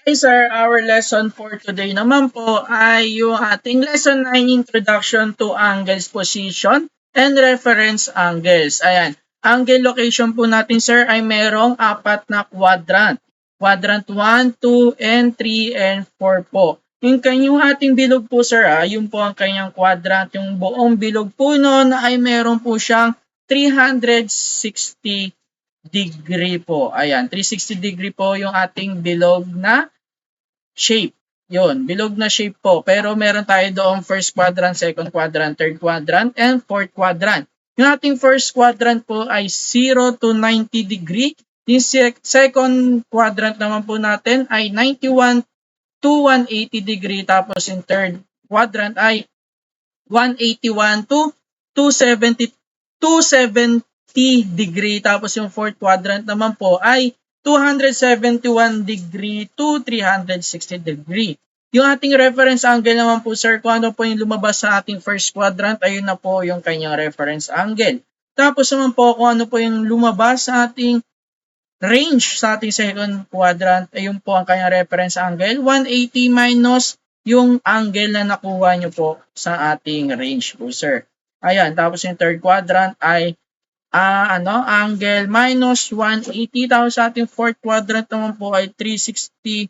Hi sir, our lesson for today naman po ay yung ating lesson 9 introduction to angles position and reference angles. Ayan, angle location po natin sir ay merong apat na quadrant. Quadrant 1, 2, and 3, and 4 po. Yung kanyang ating bilog po sir, yun po ang kanyang quadrant. Yung buong bilog po nun ay meron po siyang 360 degree po. Ayan, 360 degree po yung ating bilog na shape. Yun, bilog na shape po. Pero meron tayo doong first quadrant, second quadrant, third quadrant, and fourth quadrant. Yung ating first quadrant po ay 0 to 90 degree. Yung second quadrant naman po natin ay 91 to 180 degree. Tapos yung third quadrant ay 181 to 270 degree. Tapos yung fourth quadrant naman po ay 271 degree to 360 degree. Yung ating reference angle naman po sir, kung ano po yung lumabas sa ating first quadrant, ayun na po yung kanyang reference angle. Tapos naman po kung ano po yung lumabas sa ating range sa ating second quadrant, ayun po ang kanyang reference angle, 180 minus yung angle na nakuha nyo po sa ating range po sir. Ayan, tapos yung third quadrant ay angle minus 180. Tapos sa ating fourth quadrant naman po ay 360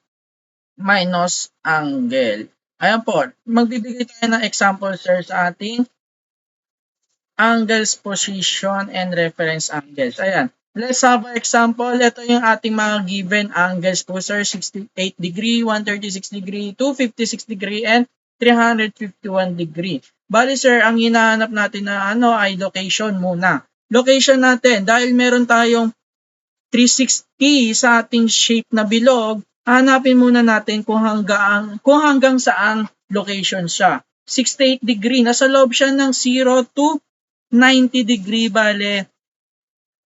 minus angle. Ayan po, magbibigay tayo ng example sir sa ating angles, position, and reference angles. Ayan, let's have an example. Ito yung ating mga given angles po sir, 68 degree, 136 degree, 256 degree, and 351 degree. Bali sir, ang hinahanap natin na ay location muna. Location natin, dahil meron tayong 360 sa ating shape na bilog, hanapin muna natin kung hanggang saang location siya. 68 degree, nasa loob siya ng 0 to 90 degree, bale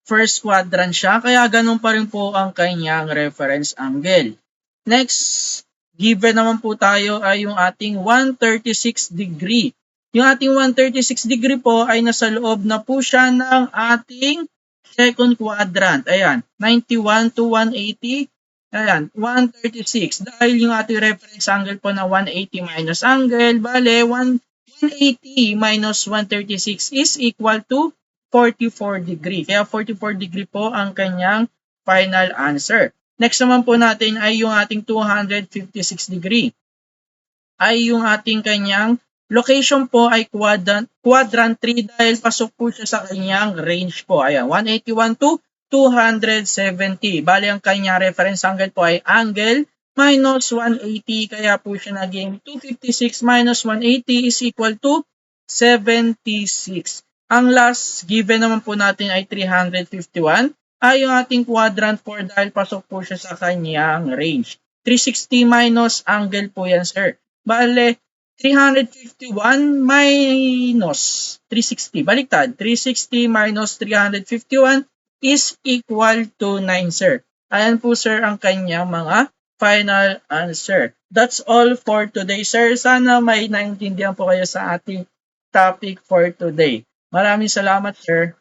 first quadrant siya, kaya ganun pa rin po ang kanyang reference angle. Next, given naman po tayo ay yung ating 136 degree. Yung ating 136 degree po ay nasa loob na po siya ng ating second quadrant. Ayan, 91 to 180. Ayan, 136. Dahil yung ating reference angle po na 180 minus angle, bale 180 minus 136 is equal to 44 degree. Kaya 44 degree po ang kanyang final answer. Next naman po natin ay yung ating 256 degree. Ay yung ating kanyang location po ay quadrant 3 dahil pasok po siya sa kanyang range po. Ayan, 181 to 270. Bali ang kanyang reference angle po ay angle minus 180. Kaya po siya naging 256 minus 180 is equal to 76. Ang last given naman po natin ay 351 ay yung ating quadrant 4 dahil pasok po siya sa kanyang range. 360 minus angle po yan sir. Bale, 351 minus 360. Baliktad, 360 minus 351 is equal to 9 sir. Ayan po sir ang kanyang mga final answer. That's all for today sir. Sana may naintindihan po kayo sa ating topic for today. Maraming salamat sir.